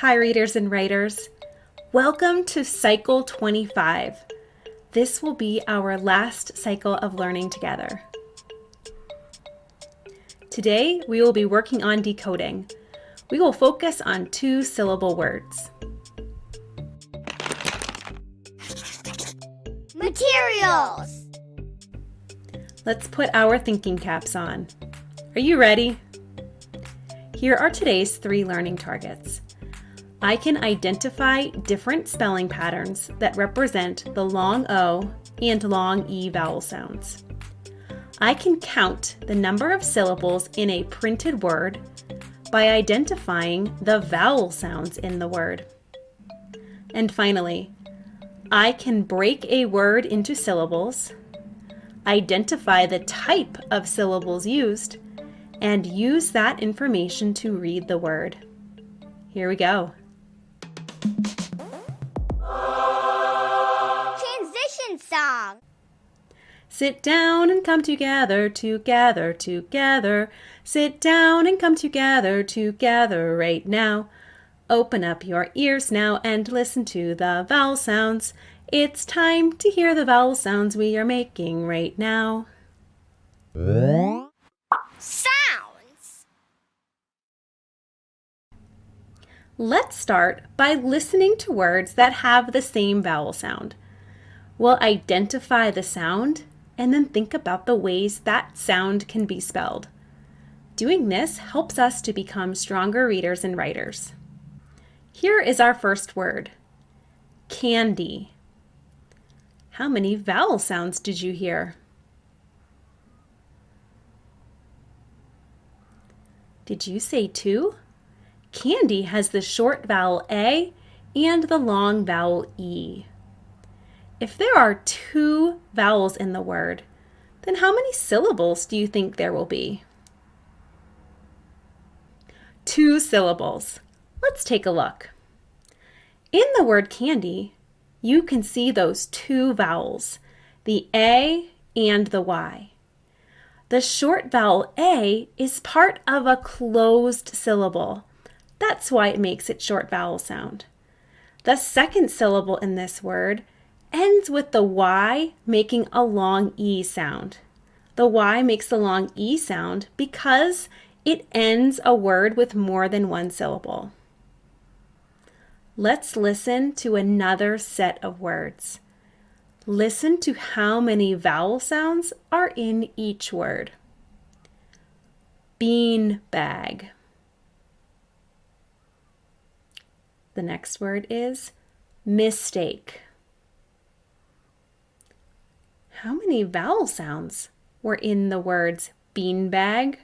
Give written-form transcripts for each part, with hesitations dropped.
Hi, readers and writers. Welcome to Cycle 25. This will be our last cycle of learning together. Today, we will be working on decoding. We will focus on two-syllable words. Materials! Let's put our thinking caps on. Are you ready? Here are today's 3 learning targets. I can identify different spelling patterns that represent the long O and long E vowel sounds. I can count the number of syllables in a printed word by identifying the vowel sounds in the word. And finally, I can break a word into syllables, identify the type of syllables used, and use that information to read the word. Here we go. Transition song. Sit down and come together, together, together. Sit down and come together, together right now. Open up your ears now and listen to the vowel sounds. It's time to hear the vowel sounds we are making right now. Sounds. Let's start by listening to words that have the same vowel sound. We'll identify the sound and then think about the ways that sound can be spelled. Doing this helps us to become stronger readers and writers. Here is our first word, candy. How many vowel sounds did you hear? Did you say 2? Candy has the short vowel A and the long vowel E. If there are 2 vowels in the word, then how many syllables do you think there will be? 2 syllables. Let's take a look. In the word candy, you can see those 2 vowels, the A and the Y. The short vowel A is part of a closed syllable. That's why it makes its short vowel sound. The second syllable in this word ends with the Y making a long E sound. The Y makes the long E sound because it ends a word with more than 1 syllable. Let's listen to another set of words. Listen to how many vowel sounds are in each word. Bean bag. The next word is mistake. How many vowel sounds were in the words beanbag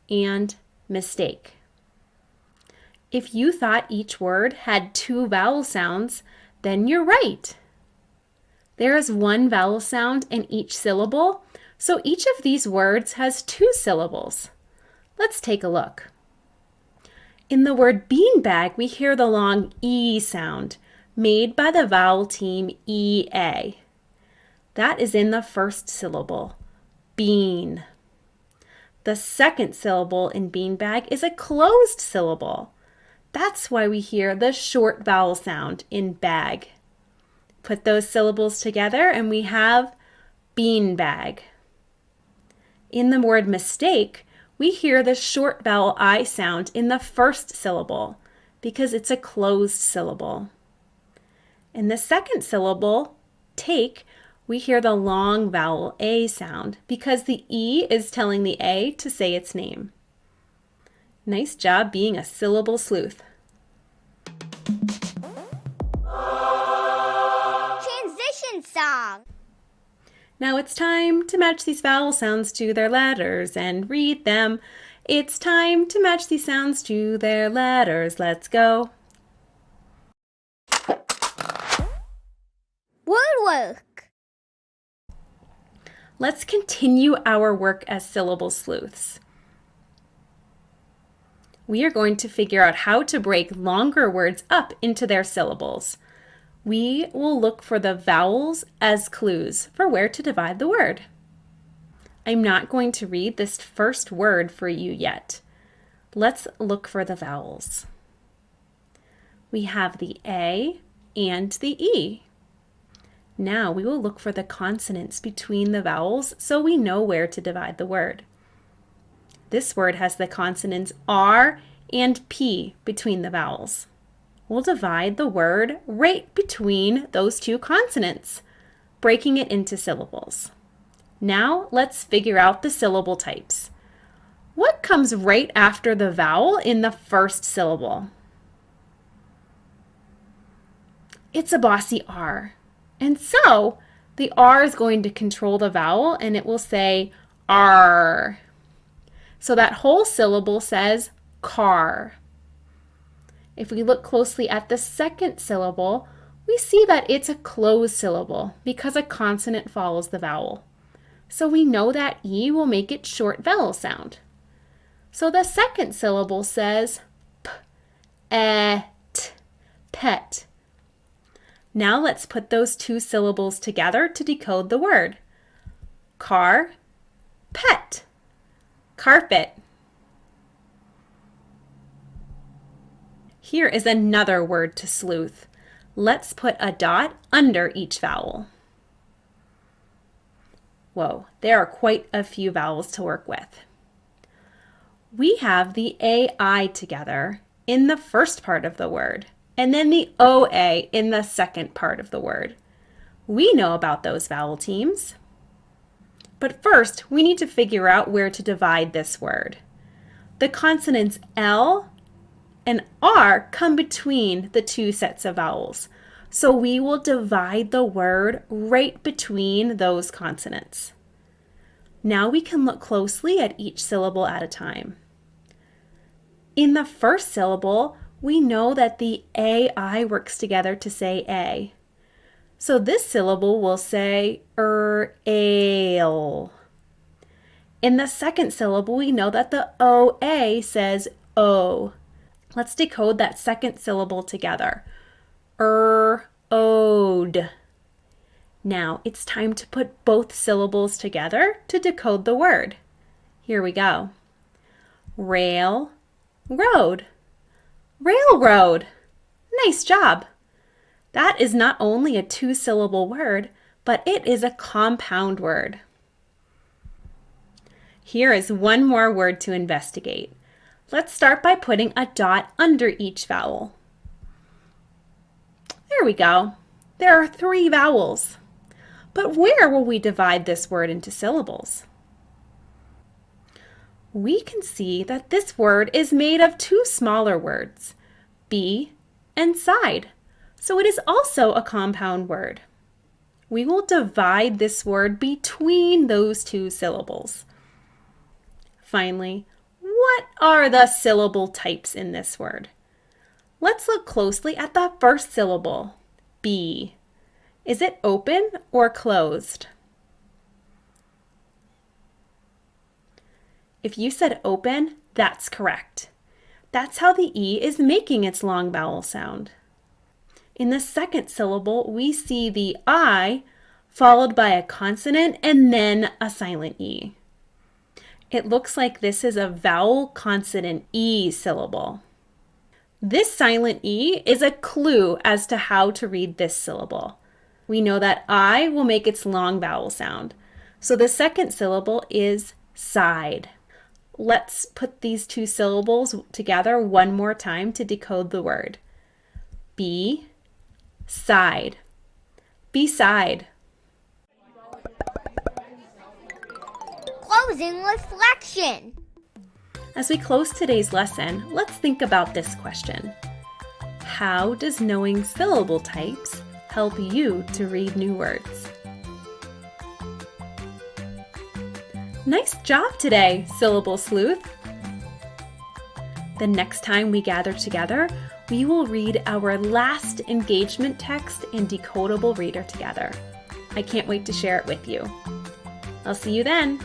and mistake? If you thought each word had 2 vowel sounds, then you're right. There is 1 vowel sound in each syllable, so each of these words has 2 syllables. Let's take a look. In the word beanbag, we hear the long E sound made by the vowel team EA. That is in the first syllable, bean. The second syllable in beanbag is a closed syllable. That's why we hear the short vowel sound in bag. Put those syllables together and we have beanbag. In the word mistake, we hear the short vowel I sound in the first syllable because it's a closed syllable. In the second syllable, take, we hear the long vowel A sound because the E is telling the A to say its name. Nice job being a syllable sleuth. Transition song. Now it's time to match these vowel sounds to their letters and read them. It's time to match these sounds to their letters. Let's go. Word work. Let's continue our work as syllable sleuths. We are going to figure out how to break longer words up into their syllables. We will look for the vowels as clues for where to divide the word. I'm not going to read this first word for you yet. Let's look for the vowels. We have the A and the E. Now we will look for the consonants between the vowels so we know where to divide the word. This word has the consonants R and P between the vowels. We'll divide the word right between those two consonants, breaking it into syllables. Now let's figure out the syllable types. What comes right after the vowel in the first syllable? It's a bossy R. And so the R is going to control the vowel and it will say R. So that whole syllable says car. If we look closely at the second syllable, we see that it's a closed syllable because a consonant follows the vowel. So we know that E will make it short vowel sound. So the second syllable says p-et, pet. Now let's put those two syllables together to decode the word. Car, pet, carpet. Here is another word to sleuth. Let's put a dot under each vowel. Whoa, there are quite a few vowels to work with. We have the AI together in the first part of the word, and then the OA in the second part of the word. We know about those vowel teams. But first, we need to figure out where to divide this word. The consonants L and R come between the two sets of vowels. So we will divide the word right between those consonants. Now we can look closely at each syllable at a time. In the first syllable, we know that the AI works together to say A. So this syllable will say ale. In the second syllable, we know that the OA says O. Let's decode that second syllable together. Ode. Now it's time to put both syllables together to decode the word. Here we go. Rail, road. Railroad. Nice job. That is not only a two-syllable word, but it is a compound word. Here is one more word to investigate. Let's start by putting a dot under each vowel. There we go. There are 3 vowels. But where will we divide this word into syllables? We can see that this word is made of 2 smaller words, be and side. So it is also a compound word. We will divide this word between those 2 syllables. Finally, what are the syllable types in this word? Let's look closely at the first syllable, be. Is it open or closed? If you said open, that's correct. That's how the E is making its long vowel sound. In the second syllable, we see the I followed by a consonant and then a silent E. It looks like this is a vowel consonant E syllable. This silent E is a clue as to how to read this syllable. We know that I will make its long vowel sound. So the second syllable is side. Let's put these 2 syllables together one more time to decode the word. Be, side. Beside. Closing reflection. As we close today's lesson, let's think about this question. How does knowing syllable types help you to read new words? Nice job today, Syllable Sleuth! The next time we gather together, we will read our last engagement text and decodable reader together. I can't wait to share it with you. I'll see you then!